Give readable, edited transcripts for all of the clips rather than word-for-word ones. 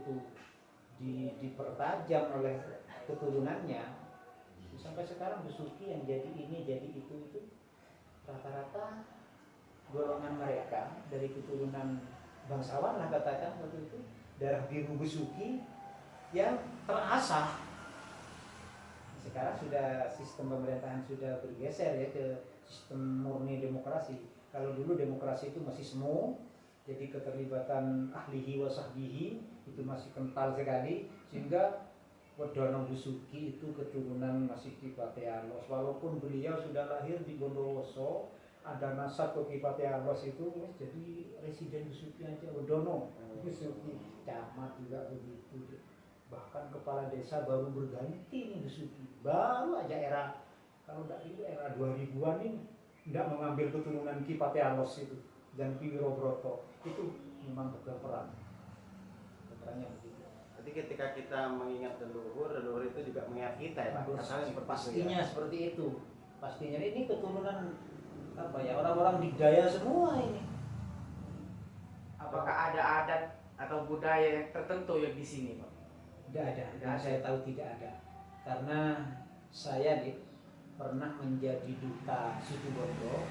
itu dipertajam oleh keturunannya, sampai sekarang Besuki yang jadi ini jadi itu rata-rata golongan mereka dari keturunan bangsawan lah katakan waktu itu, darah biru Besuki yang terasah. Sekarang sudah sistem pemerintahan sudah bergeser ya ke sistem murni demokrasi. Kalau dulu demokrasi itu masih semu, jadi keterlibatan ahlihi wa sahbihi itu masih kental sekali, sehingga Wedono Besuki itu keturunan masih Ki Pate Alos. Walaupun beliau sudah lahir di Bondowoso, ada nasab ke Ki Pate Alos itu, jadi residen Besuki aja Wedono Besuki, camat juga begitu. Bahkan kepala desa baru berganti nih Besuki, baru aja era, kalau tidak itu era 2000-an ini tidak mengambil keturunan Ki Pate Alos itu dan Ki Wirobroto itu memang berperan. Perannya begitu. Jadi ketika kita mengingat leluhur itu juga mengingat kita ya Pak. Pastinya ya? Seperti itu. Pastinya ini keturunan apa ya, orang-orang digdaya semua ini. Apakah ada adat atau budaya yang tertentu yang di sini Pak? Tidak ada. Dan saya tahu tidak ada. Karena saya pernah menjadi duta Situbondo.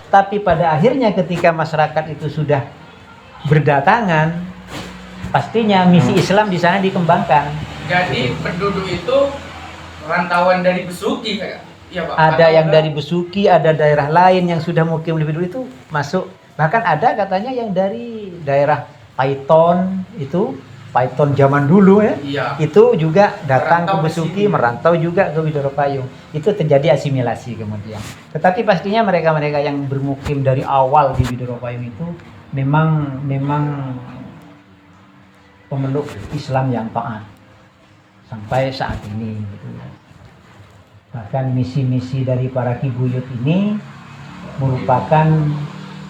Tapi pada akhirnya ketika masyarakat itu sudah berdatangan, pastinya misi Islam di sana dikembangkan. Jadi penduduk itu rantauan dari Besuki ya Pak? Ada yang dari Besuki, ada daerah lain yang sudah mukim lebih dulu itu masuk. Bahkan ada katanya yang dari daerah Paiton itu, Paiton zaman dulu ya. Iya. Itu juga datang ke Besuki, kesini. Merantau juga ke Widoro Payung. Itu terjadi asimilasi kemudian. Tetapi pastinya mereka-mereka yang bermukim dari awal di Widoro Payung itu memang pemeluk Islam yang taat sampai saat ini gitu ya. Bahkan misi-misi dari para Ki Buyut ini merupakan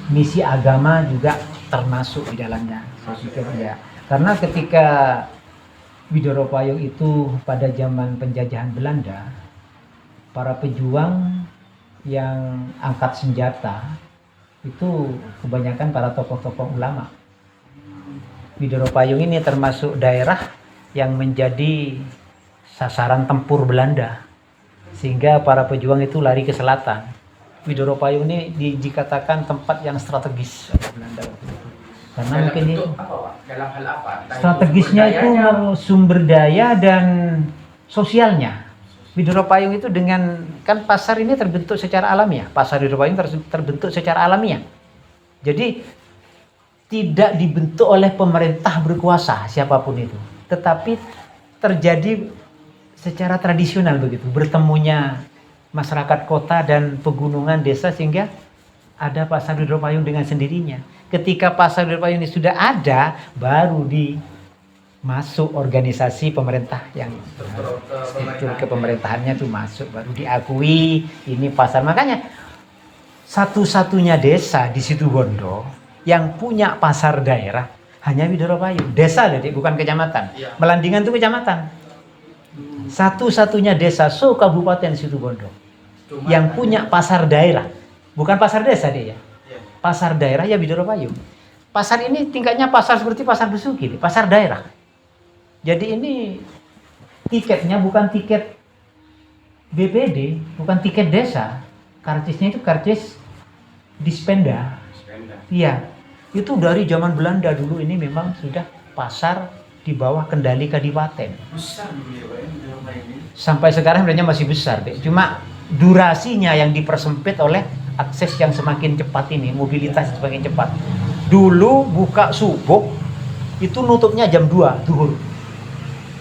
misi agama juga termasuk di dalamnya. Saya pikir ya. Karena ketika Widoro Payung itu pada zaman penjajahan Belanda, para pejuang yang angkat senjata itu kebanyakan para tokoh-tokoh ulama. Widoro Payung ini termasuk daerah yang menjadi sasaran tempur Belanda, sehingga para pejuang itu lari ke selatan. Widoro Payung ini dikatakan tempat yang strategis Belanda waktu itu. Karena dalam mungkin bentuk apa Pak? Dalam hal apa? strategisnya itu sumber daya dan sosialnya. Widoro Payung itu dengan, kan pasar ini terbentuk secara alamiah. Pasar Widoro Payung terbentuk secara alamiah. Jadi tidak dibentuk oleh pemerintah berkuasa siapapun itu, tetapi terjadi secara tradisional begitu, bertemunya masyarakat kota dan pegunungan desa sehingga ada pasar Widoro Payung dengan sendirinya. Ketika pasar Widoro Payung ini sudah ada, baru masuk organisasi pemerintah yang struktur kepemerintahannya itu masuk, baru diakui ini pasar. Makanya satu-satunya desa di Situbondo yang punya pasar daerah hanya Widoro Payung. Desa jadi bukan kecamatan. Ya. Melandingan itu kecamatan. Satu-satunya desa Kabupaten Situbondo yang punya pasar daerah, bukan pasar desa dia ya. Pasar daerah ya Widoro Payung. Pasar ini tingkatnya pasar seperti pasar Besuki, pasar daerah. Jadi ini tiketnya bukan tiket BPD, bukan tiket desa. Karcisnya itu karcis Dispenda. Iya. Itu dari zaman Belanda dulu ini memang sudah pasar di bawah kendali kadipaten. besar dulu ya Pak ini. Sampai sekarang sebenarnya masih besar, Dek. Cuma durasinya yang dipersempit oleh akses yang semakin cepat ini, mobilitas semakin cepat. Dulu buka subuh itu nutupnya jam 2 zuhur.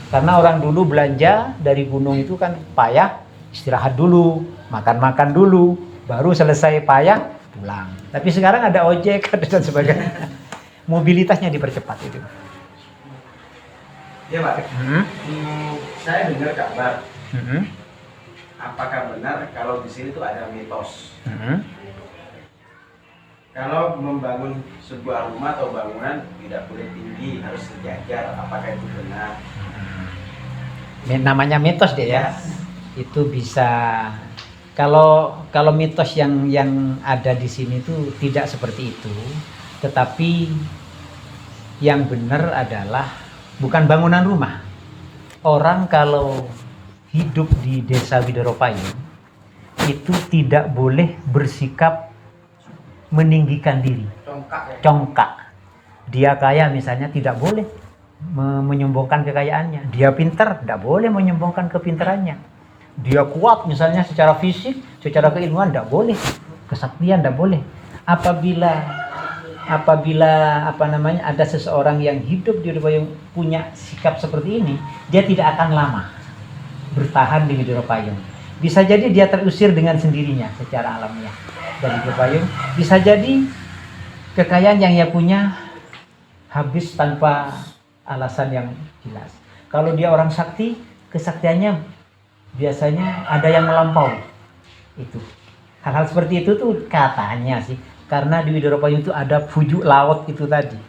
Karena orang dulu belanja dari gunung itu kan payah, istirahat dulu, makan-makan dulu, baru selesai payah pulang. Tapi sekarang ada ojek dan sebagainya. Mobilitasnya dipercepat itu. Ya Pak. Saya dengar kabar. Apakah benar kalau di sini tuh ada mitos? Kalau membangun sebuah rumah atau bangunan tidak boleh tinggi, harus sejajar. Apakah itu benar? Namanya mitos deh ya. Itu bisa Kalau mitos yang ada di sini itu tidak seperti itu, tetapi yang benar adalah bukan bangunan rumah. Orang kalau hidup di desa Widoropayung itu tidak boleh bersikap meninggikan diri, congkak. Dia kaya misalnya tidak boleh menyombongkan kekayaannya. Dia pintar, tidak boleh menyombongkan kepintarannya. Dia kuat misalnya secara fisik, secara keilmuan tidak boleh. Kesaktian tidak boleh. Apabila ada seseorang yang hidup di Widoropayung punya sikap seperti ini, dia tidak akan lama bertahan di Widoropayung. Bisa jadi dia terusir dengan sendirinya secara alamiah dari Widoropayung. Bisa jadi kekayaan yang ia punya habis tanpa alasan yang jelas. Kalau dia orang sakti, kesaktiannya biasanya ada yang melampaui. Itu hal-hal seperti itu tuh katanya sih, karena di Widoropayung itu ada pujuk laut itu tadi.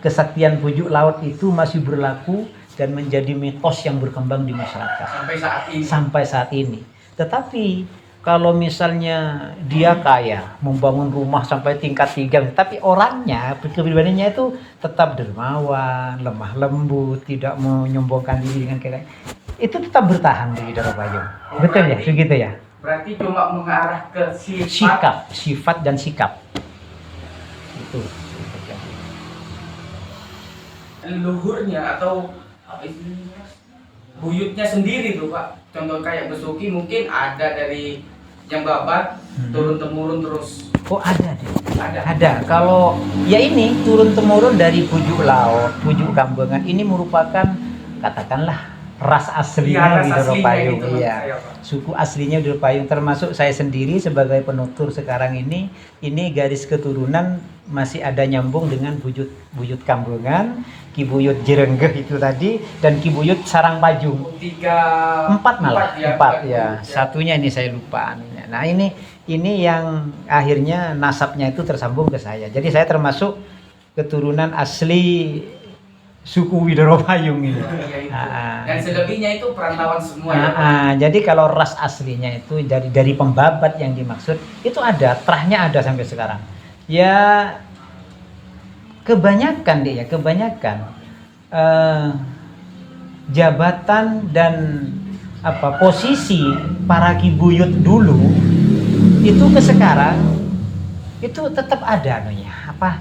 Kesaktian pujuk laut itu masih berlaku dan menjadi mitos yang berkembang di masyarakat sampai saat ini. Tetapi kalau misalnya dia kaya, membangun rumah sampai tingkat 3, tapi orangnya, kepribadiannya itu tetap dermawan, lemah lembut, tidak menyombongkan diri dengan kekayaan, itu tetap bertahan di Widoropayung. Betul ya, begitu ya? Berarti cuma mengarah ke sifat dan sikap. Itu. Luhurnya atau apa istilahnya, buyutnya sendiri tuh Pak. Contoh kayak Besuki mungkin ada dari yang babat turun temurun terus. Oh ada deh. Ada. Kalau ya ini turun temurun dari pujuk laut, pujuk Kambengan, ini merupakan katakanlah ras aslinya Widoropayung. Iya. Suku aslinya Widoropayung, termasuk saya sendiri sebagai penutur sekarang ini garis keturunan masih ada nyambung dengan buyut Kambengan, Ki Buyut Jerenggeh itu tadi, dan Ki Buyut Sarangpajung. Empat ya. Satunya ini saya lupa. Nah ini yang akhirnya nasabnya itu tersambung ke saya. Jadi saya termasuk keturunan asli suku Widoropayung ini. Dan selebihnya itu perantauan semua. Jadi kalau ras aslinya itu dari pembabat yang dimaksud itu ada, terahnya ada sampai sekarang. Ya kebanyakan jabatan dan posisi para kibuyut dulu itu ke sekarang itu tetap ada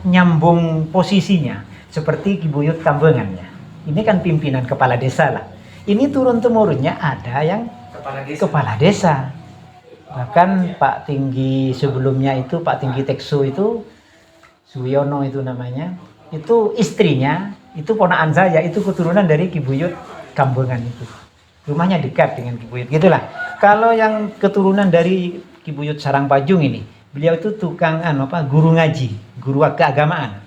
nyambung posisinya. Seperti Ki Buyut Kambengan ya. Ini kan pimpinan kepala desa lah. Ini turun temurunnya ada yang kepala desa. Bahkan Pak Tinggi sebelumnya itu, Pak Tinggi Tekso itu, Suyono itu namanya, itu istrinya, itu ponakan saya, itu keturunan dari Ki Buyut Kambengan itu. Rumahnya dekat dengan Ki Buyut, gitulah. Kalau yang keturunan dari Ki Buyut Sarangpajung ini, beliau itu tukang guru ngaji, guru keagamaan.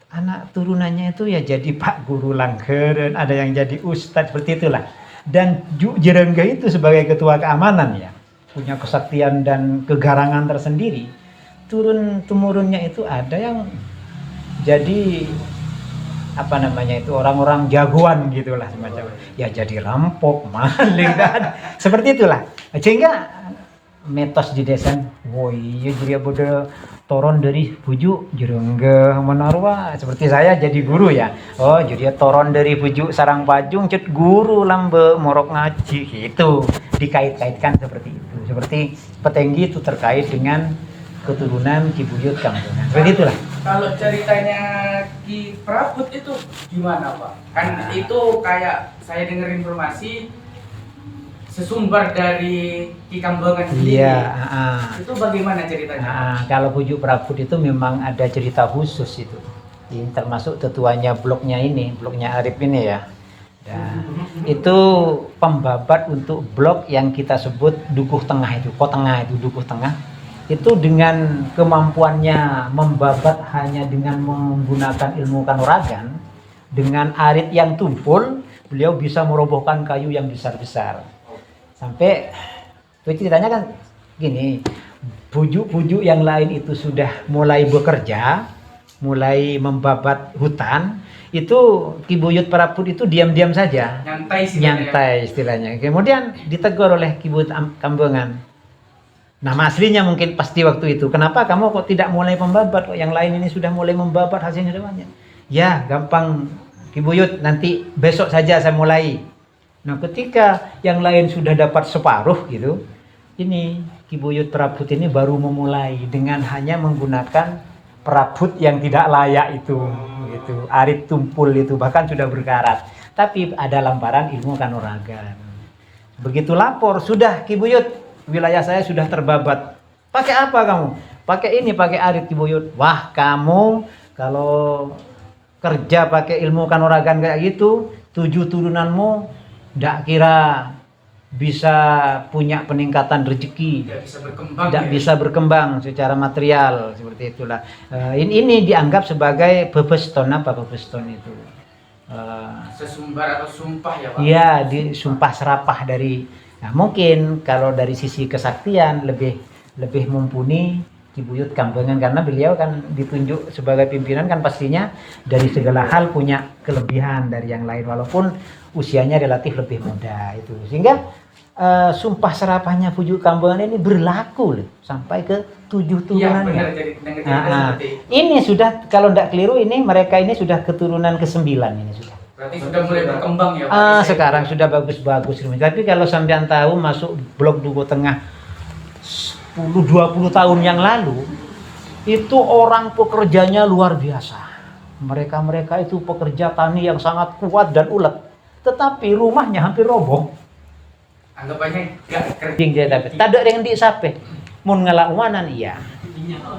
Anak turunannya itu ya jadi Pak Guru Langgeren, ada yang jadi ustadz, seperti itulah. Dan Jerenggeh itu sebagai ketua keamanan ya, punya kesaktian dan kegarangan tersendiri. Turun temurunnya itu ada yang jadi orang-orang jagoan gitulah semacam. Ya jadi rampok, maling dan seperti itulah. Sehingga mitos di desa, iya jadi bodoh toron dari pujuk Jerenggeh Menarwa, seperti saya jadi guru ya. Oh jadi toron dari pujuk Sarangpajung cet guru lambe morok ngaji gitu, dikait-kaitkan seperti itu. Seperti Petenggi itu terkait dengan keturunan Ki Buyut Kambengan. Begitulah. Kalau ceritanya Ki Praput itu gimana Pak? Kan itu kayak saya dengar informasi sesumber dari Ki Kambengan sendiri. Iya. Itu bagaimana ceritanya? Kalau Pujuk Praput itu memang ada cerita khusus itu. Ini termasuk tetuanya bloknya Arif ini ya. Itu pembabat untuk blok yang kita sebut Dukuh Tengah itu, Dukuh Tengah. Itu dengan kemampuannya membabat hanya dengan menggunakan ilmu kanuragan, dengan arit yang tumpul, beliau bisa merobohkan kayu yang besar-besar. Sampai itu ceritanya kan gini, pujuk-pujuk yang lain itu sudah mulai bekerja, mulai membabat hutan, itu Ki Buyut Praput itu diam-diam saja, nyantai istilahnya. Kemudian ditegur oleh Ki Buyut Kambengan, Nama aslinya mungkin pasti waktu itu. Kenapa kamu kok tidak mulai membabat? Kok yang lain ini sudah mulai membabat, hasilnya sudah banyak. Ya, gampang Ki Buyut, nanti besok saja saya mulai. Nah, ketika yang lain sudah dapat separuh gitu, ini Ki Buyut Prabut ini baru memulai dengan hanya menggunakan perabot yang tidak layak itu, gitu. Arit tumpul itu bahkan sudah berkarat. Tapi ada lamparan ilmu kanuragan. Begitu lapor, sudah Ki Buyut, wilayah saya sudah terbabat. Pakai apa kamu? Pakai ini, pakai arit Ki Buyut. Wah, kamu kalau kerja pakai ilmu kanuragan kayak gitu, 7 turunanmu ndak kira bisa punya peningkatan rezeki, tidak bisa berkembang secara material seperti itulah. Ini dianggap sebagai bebeston. Apa bebeston itu? Sesumbar atau sumpah ya Pak? Iya, disumpah serapah dari. Nah, mungkin kalau dari sisi kesaktian lebih mumpuni Ki Buyut Kambengan, karena beliau kan ditunjuk sebagai pimpinan, kan pastinya dari segala hal punya kelebihan dari yang lain walaupun usianya relatif lebih muda itu. Sehingga sumpah serapahnya Pujuk Kambengan ini berlaku loh, sampai ke 7 turunannya. Ya, ini sudah, kalau tidak keliru, ini mereka ini sudah keturunan ke-9 ini sudah. Berarti sudah mulai berkembang ya Pak? Sekarang sudah bagus-bagus. Tapi kalau sampean tahu masuk Blok Duku Tengah 10-20 tahun yang lalu, itu orang pekerjanya luar biasa. Mereka itu pekerja tani yang sangat kuat dan ulet. Tetapi rumahnya hampir roboh. Anggapannya gak kerja. Dia dapat. Tidak ada yang disape. Mun ngelak umanan iya.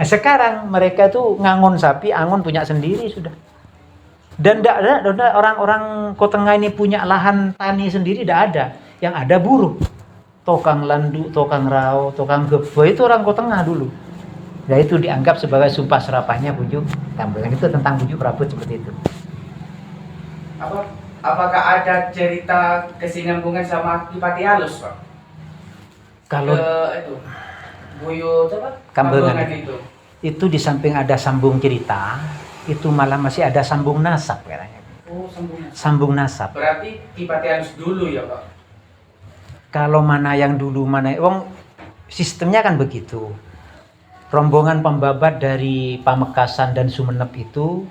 Sekarang mereka tuh ngangon sapi, angon punya sendiri sudah. Dan tidak ada orang-orang Kota Tengah ini punya lahan tani sendiri, tidak ada. Yang ada buruh. Tokang landu, tokang rao, tokang gebo, itu orang Kota Tengah dulu. Nah, itu dianggap sebagai sumpah serapahnya Pujuk Kambengan. Itu tentang Pujuk Prabut seperti itu. Apakah ada cerita kesinambungan sama Ki Pati Alus Pak? Kalau itu Buyut Kambengan itu di samping ada sambung cerita, itu malah masih ada sambung nasab katanya. Oh, sambung nasab. Berarti Ki Pati Alus dulu ya Pak? Kalau mana yang dulu, mana sistemnya kan begitu. Rombongan pembabat dari Pamekasan dan Sumenep itu,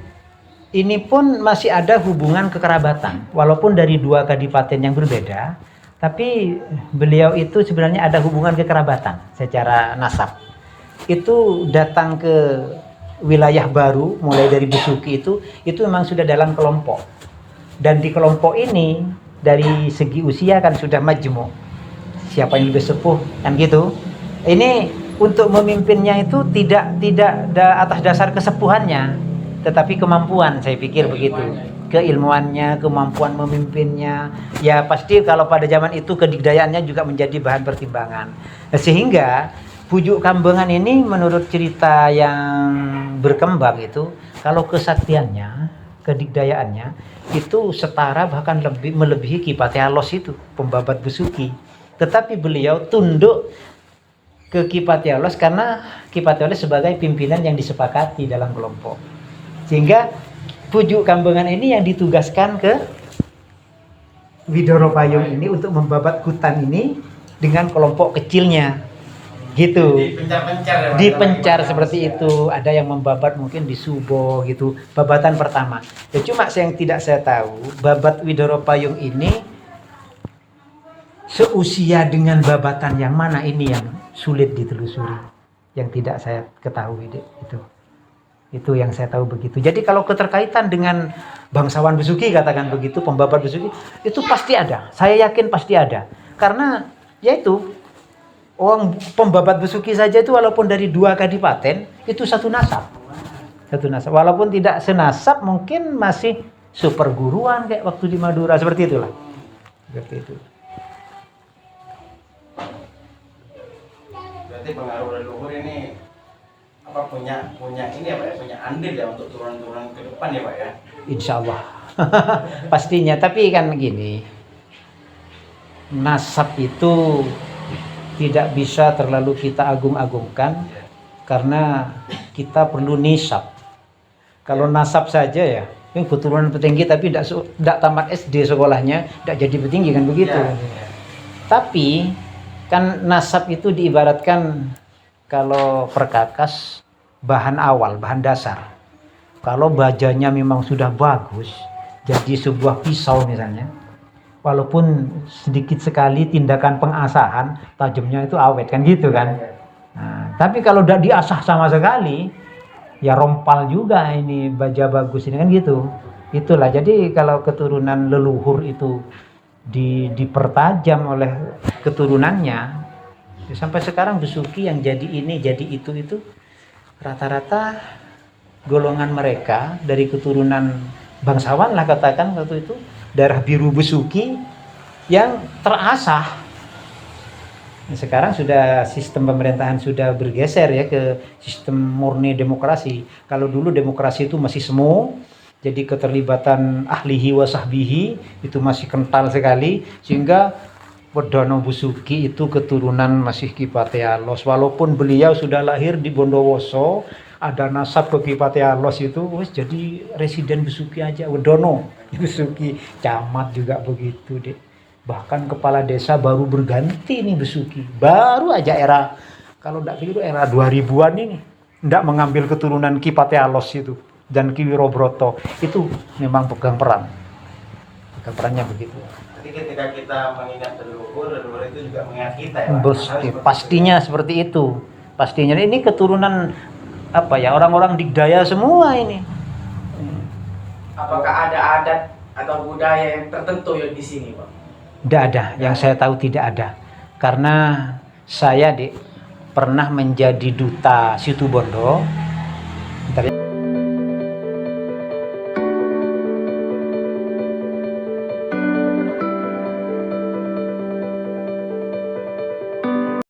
ini pun masih ada hubungan kekerabatan. Walaupun dari 2 kadipaten yang berbeda, tapi beliau itu sebenarnya ada hubungan kekerabatan secara nasab. Itu datang ke wilayah baru, mulai dari Besuki itu memang sudah dalam kelompok. Dan di kelompok ini, dari segi usia kan sudah majmu. Siapa yang lebih sepuh kan gitu. Ini untuk memimpinnya itu tidak atas dasar kesepuhannya, tetapi kemampuan, saya pikir begitu. Keilmuannya, kemampuan memimpinnya. Ya pasti kalau pada zaman itu kedigdayaannya juga menjadi bahan pertimbangan. Sehingga Pujuk Kambengan ini menurut cerita yang berkembang itu, kalau kesaktiannya, kedigdayaannya itu setara bahkan melebihi Ki Pati Alos itu, pembabat Besuki. Tetapi beliau tunduk ke Ki Pati Alos karena Ki Pati Alos sebagai pimpinan yang disepakati dalam kelompok. Sehingga Pujuk Kambengan ini yang ditugaskan ke Widoro Payung ini untuk membabat hutan ini dengan kelompok kecilnya. Gitu. Dipencar seperti itu. Ada yang membabat mungkin di Subo gitu. Babatan pertama. Ya cuma yang tidak saya tahu, babat Widoro Payung ini seusia dengan babatan yang mana, ini yang sulit ditelusuri, yang tidak saya ketahui itu yang saya tahu begitu. Jadi kalau keterkaitan dengan bangsawan Besuki, katakan begitu, pembabat Besuki, itu pasti ada, saya yakin pasti ada, karena yaitu orang pembabat Besuki saja itu walaupun dari 2 kadipaten itu satu nasab, walaupun tidak senasab mungkin masih seperguruan kayak waktu di Madura, seperti itulah, seperti itu. Pengaruh leluhur ini punya ini ya Pak ya, punya andil ya untuk turunan-turunan ke depan ya Pak ya. Insya Allah pastinya. Tapi kan gini, nasab itu tidak bisa terlalu kita agung-agungkan karena kita perlu nisab. Kalau nasab saja ya, ini keturunan petinggi tapi tidak tamat SD sekolahnya, tidak jadi petinggi kan begitu. Tapi kan nasab itu diibaratkan kalau perkakas bahan awal, bahan dasar. Kalau bajanya memang sudah bagus, jadi sebuah pisau misalnya, walaupun sedikit sekali tindakan pengasahan, tajamnya itu awet kan gitu kan. Nah, tapi kalau udah diasah sama sekali, ya rompal juga ini baja bagus ini kan gitu. Itulah, jadi kalau keturunan leluhur itu dipertajam oleh keturunannya, ya sampai sekarang besuki yang jadi ini jadi itu rata-rata golongan mereka dari keturunan bangsawan lah katakan waktu itu, darah biru besuki yang terasah. Nah, sekarang sudah sistem pemerintahan sudah bergeser ya ke sistem murni demokrasi. Kalau dulu demokrasi itu masih semu, jadi keterlibatan ahlihi wa sahbihi itu masih kental sekali, sehingga Wedono Besuki itu keturunan masih Ki Patealos, walaupun beliau sudah lahir di Bondowoso, ada nasab ke Ki Patealos itu, wes jadi residen Besuki aja, Wedono Besuki, camat juga begitu deh. Bahkan kepala desa baru berganti nih Besuki, baru aja era, kalau tidak keliru era 2000-an ini, tidak mengambil keturunan Ki Patealos itu dan Ki Wirobroto, itu memang pegang perannya begitu. Jadi ketika kita mengingat leluhur itu juga mengingat kita ya. Pastinya seperti itu. Pastinya ini keturunan apa ya, orang-orang Digdaya semua ini. Apakah ada adat atau budaya yang tertentu yang di sini, Pak? Tidak ada, yang saya tahu tidak ada. Karena saya pernah menjadi duta Situbondo.